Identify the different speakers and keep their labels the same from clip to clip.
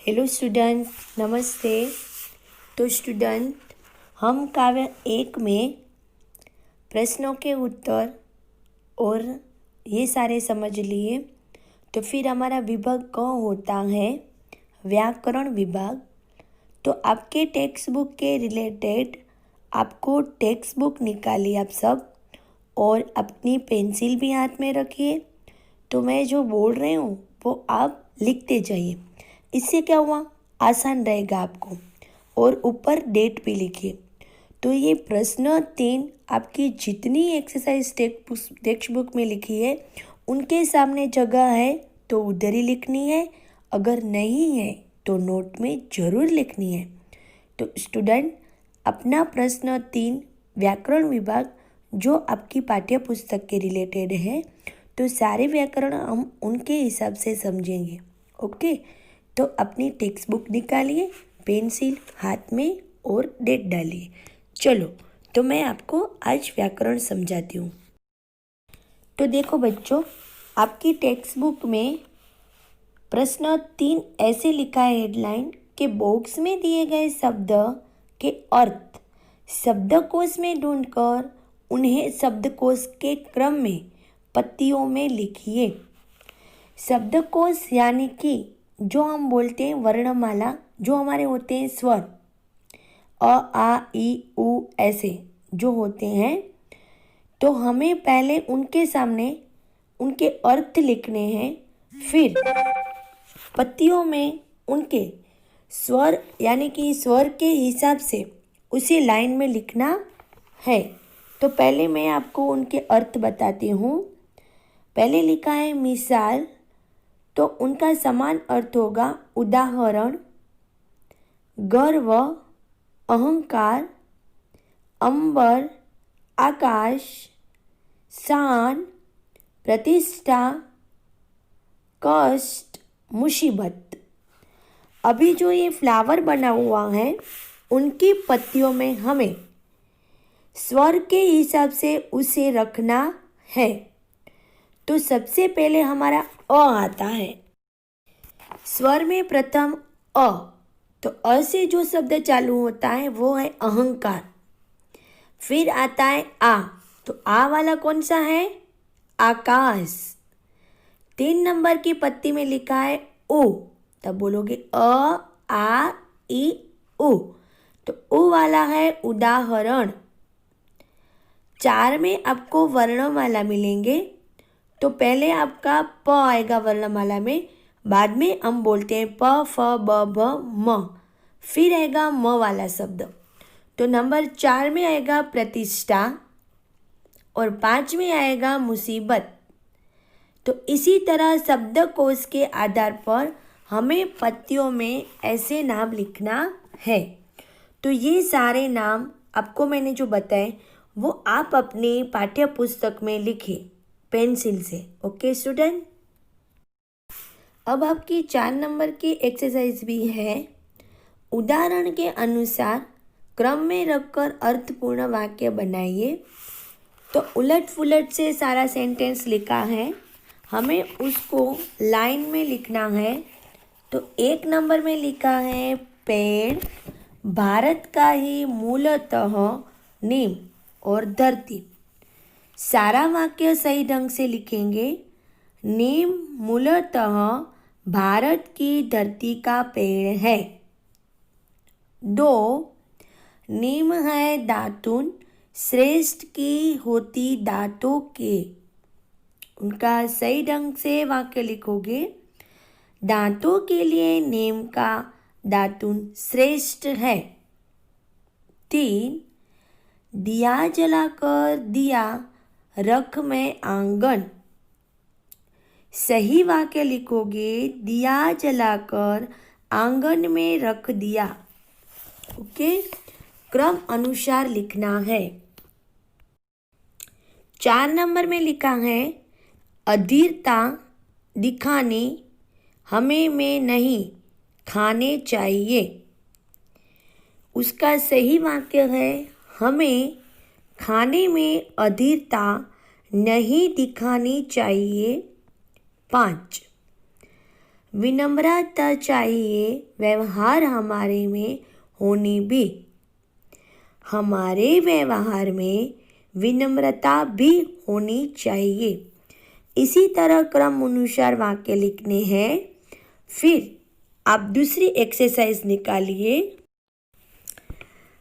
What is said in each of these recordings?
Speaker 1: Hello student, नमस्ते। तो student, हम काव्य 1 में प्रश्नों के उत्तर और ये सारे समझ लिए। तो फिर हमारा विभाग कौन होता है? व्याकरण विभाग। तो आपके टेक्स्ट बुक के रिलेटेड आपको टेक्स्ट बुक निकालिए आप सब, और अपनी पेंसिल भी हाथ में रखिए। तो मैं जो बोल रही हूँ वो आप लिखते जाइए। इससे क्या हुआ, आसान रहेगा आपको। और ऊपर डेट भी लिखिए। तो ये प्रश्न 3 आपकी जितनी एक्सरसाइज टेक्स्ट बुक में लिखी है उनके सामने जगह है तो उधर ही लिखनी है, अगर नहीं है तो नोट में ज़रूर लिखनी है। तो स्टूडेंट, अपना प्रश्न 3 व्याकरण विभाग जो आपकी पाठ्य पुस्तक के रिलेटेड है, तो सारे व्याकरण हम उनके हिसाब से समझेंगे। ओके, तो अपनी टेक्स्ट बुक निकालिए, पेंसिल हाथ में और डेट डालिए। चलो, तो मैं आपको आज व्याकरण समझाती हूँ। तो देखो बच्चों, आपकी टेक्स्ट बुक में प्रश्न 3 ऐसे लिखा है हेडलाइन के बॉक्स में दिए गए शब्द के अर्थ शब्दकोश में ढूंढकर उन्हें शब्दकोश के क्रम में पत्तियों में लिखिए। शब्दकोश यानी कि जो हम बोलते हैं वर्णमाला, जो हमारे होते हैं स्वर अ आ ई उ ऐसे जो होते हैं, तो हमें पहले उनके सामने उनके अर्थ लिखने हैं, फिर पत्तियों में उनके स्वर यानी कि स्वर के हिसाब से उसी लाइन में लिखना है। तो पहले मैं आपको उनके अर्थ बताती हूँ। पहले लिखा है मिसाल, तो उनका समान अर्थ होगा उदाहरण, गर्व, अहंकार, अंबर, आकाश, शान, प्रतिष्ठा, कष्ट, मुसीबत। अभी जो ये फ्लावर बना हुआ है उनकी पत्तियों में हमें स्वर के हिसाब से उसे रखना है। तो सबसे पहले हमारा अ आता है। स्वर में प्रथम अ, तो अ से जो शब्द चालू होता है वो है अहंकार। फिर आता है आ, तो आ वाला कौन सा है? आकाश। 3 नंबर की पत्ती में लिखा है उ, तब बोलोगे अ आ ई उ, तो उ वाला है उदाहरण। 4 में आपको वर्णमाला मिलेंगे। तो पहले आपका प आएगा वर्णमाला में, बाद में हम बोलते हैं प फ ब भ म, फिर आएगा म वाला शब्द। तो नंबर 4 में आएगा प्रतिष्ठा और 5 में आएगा मुसीबत। तो इसी तरह शब्दकोश के आधार पर हमें पत्तियों में ऐसे नाम लिखना है। तो ये सारे नाम आपको मैंने जो बताए वो आप अपनी पाठ्य पुस्तक में लिखिए पेंसिल से। ओके स्टूडेंट, अब आपकी 4 नंबर की एक्सरसाइज भी है। उदाहरण के अनुसार क्रम में रखकर अर्थपूर्ण वाक्य बनाइए। तो उलट पुलट से सारा सेंटेंस लिखा है, हमें उसको लाइन में लिखना है। तो 1 नंबर में लिखा है पेड़ भारत का ही मूलतः नीम और धरती। सारा वाक्य सही ढंग से लिखेंगे। नीम मूलतः भारत की धरती का पेड़ है। 2, नीम है दातुन श्रेष्ठ की होती दांतों के। उनका सही ढंग से वाक्य लिखोगे। दांतों के लिए नीम का दातुन श्रेष्ठ है। 3, दिया जलाकर दिया रख में आंगन। सही वाक्य लिखोगे, दिया जलाकर आंगन में रख दिया। ओके, क्रम अनुसार लिखना है। 4 नंबर में लिखा है अधीरता दिखाने हमें में नहीं खाने चाहिए। उसका सही वाक्य है हमें खाने में अधीरता नहीं दिखानी चाहिए। 5, विनम्रता चाहिए व्यवहार हमारे में होनी भी। हमारे व्यवहार में विनम्रता भी होनी चाहिए। इसी तरह क्रम अनुसार वाक्य लिखने हैं। फिर आप दूसरी एक्सरसाइज निकालिए।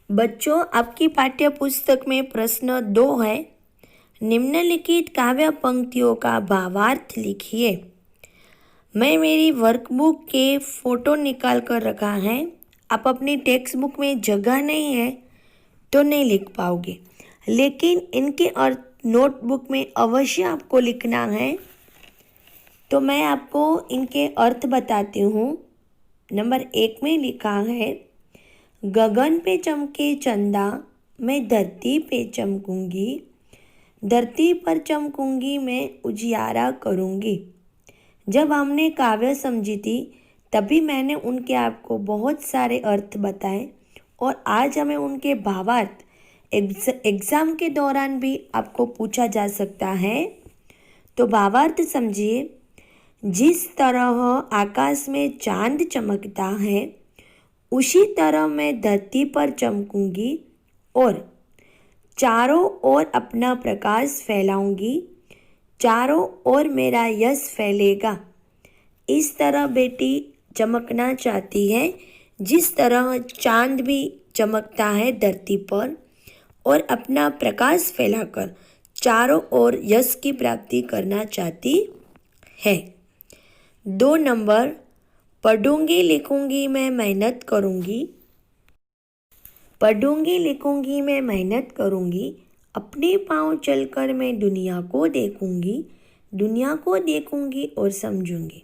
Speaker 1: बच्चों, आपकी पाठ्य पुस्तक में प्रश्न 2 है। निम्नलिखित काव्य पंक्तियों का भावार्थ लिखिए। मैं मेरी वर्कबुक के फोटो निकाल कर रखा है। आप अपनी टेक्स्ट बुक में जगह नहीं है तो नहीं लिख पाओगे, लेकिन इनके अर्थ नोटबुक में अवश्य आपको लिखना है। तो मैं आपको इनके अर्थ बताती हूँ। नंबर 1 में लिखा है, गगन पे चमके चंदा, मैं धरती पे चमकूंगी, धरती पर चमकूंगी, मैं उजियारा करूंगी। जब हमने काव्य समझी थी तभी मैंने उनके आपको बहुत सारे अर्थ बताए और आज हमें उनके भावार्थ एग्ज़ाम के दौरान भी आपको पूछा जा सकता है। तो भावार्थ समझिए। जिस तरह आकाश में चांद चमकता है उसी तरह मैं धरती पर चमकूंगी और चारों ओर अपना प्रकाश फैलाऊंगी, चारों ओर मेरा यश फैलेगा। इस तरह बेटी चमकना चाहती है जिस तरह चांद भी चमकता है धरती पर और अपना प्रकाश फैलाकर चारों ओर यश की प्राप्ति करना चाहती है। 2 नंबर, पढ़ूंगी लिखूंगी मैं मेहनत करूंगी, पढ़ूंगी लिखूंगी मैं मेहनत करूंगी, अपने पाँव चलकर मैं दुनिया को देखूंगी, दुनिया को देखूंगी और समझूंगी।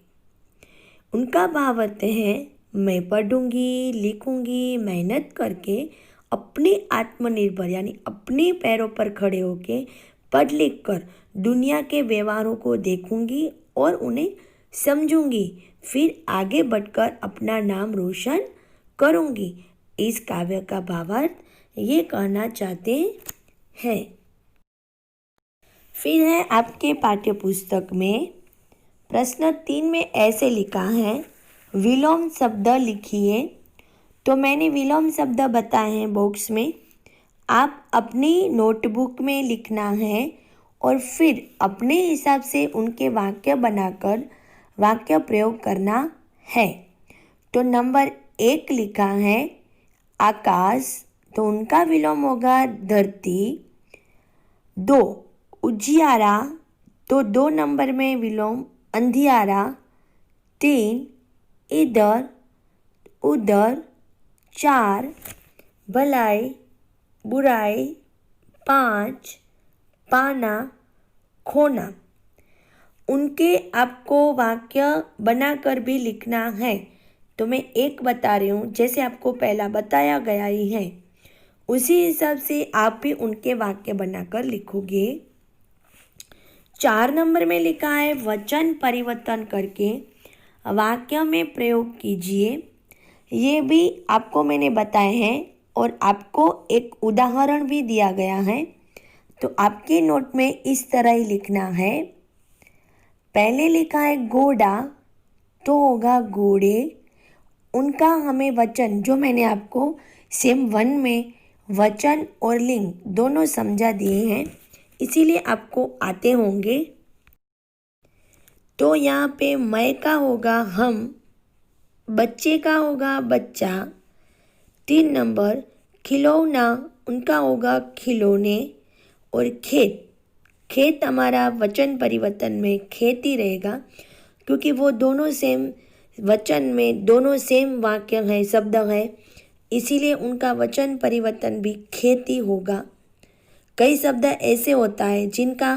Speaker 1: उनका भावार्थ है, मैं पढ़ूंगी लिखूंगी मेहनत करके अपने आत्मनिर्भर यानी अपने पैरों पर खड़े होके पढ़ लिख कर दुनिया के व्यवहारों को देखूंगी और उन्हें समझूंगी, फिर आगे बढ़कर अपना नाम रोशन करूंगी। इस काव्य का भावार्थ ये कहना चाहते हैं। फिर है आपके पाठ्य पुस्तक में प्रश्न 3 में ऐसे लिखा है, विलोम शब्द लिखिए। तो मैंने विलोम शब्द बताए हैं बॉक्स में। आप अपनी नोटबुक में लिखना है और फिर अपने हिसाब से उनके वाक्य बनाकर वाक्य प्रयोग करना है। तो नंबर 1 लिखा है आकाश, तो उनका विलोम होगा धरती। 2 उजियारा, तो 2 नंबर में विलोम अंधियारा। 3 इधर उधर। 4 भलाई बुराई। 5 पाना खोना। उनके आपको वाक्य बनाकर भी लिखना है। तो मैं एक बता रही हूँ, जैसे आपको पहला बताया गया ही है उसी हिसाब से आप भी उनके वाक्य बनाकर लिखोगे। 4 नंबर में लिखा है वचन परिवर्तन करके वाक्य में प्रयोग कीजिए। ये भी आपको मैंने बताए हैं और आपको एक उदाहरण भी दिया गया है। तो आपके नोट में इस तरह ही लिखना है। पहले लिखा है घोड़ा, तो होगा घोड़े। उनका हमें वचन जो मैंने आपको सेम 1 में वचन और लिंग दोनों समझा दिए हैं, इसीलिए आपको आते होंगे। तो यहाँ पे मैं का होगा हम, बच्चे का होगा बच्चा। 3 नंबर खिलौना, उनका होगा खिलौने। और खेत, खेत हमारा वचन परिवर्तन में खेत ही रहेगा क्योंकि वो दोनों सेम वचन में दोनों सेम वाक्य है, शब्द है, इसीलिए उनका वचन परिवर्तन भी खेत ही होगा। कई शब्द ऐसे होता है जिनका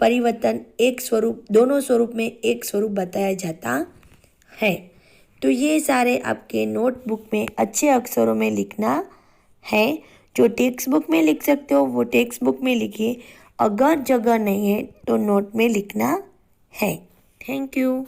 Speaker 1: परिवर्तन एक स्वरूप दोनों स्वरूप में एक स्वरूप बताया जाता है। तो ये सारे आपके नोटबुक में अच्छे अक्षरों में लिखना है। जो टेक्स्ट बुक में लिख सकते हो वो टेक्स्ट बुक में लिखिए, अगर जगह नहीं है तो नोट में लिखना है। Thank you.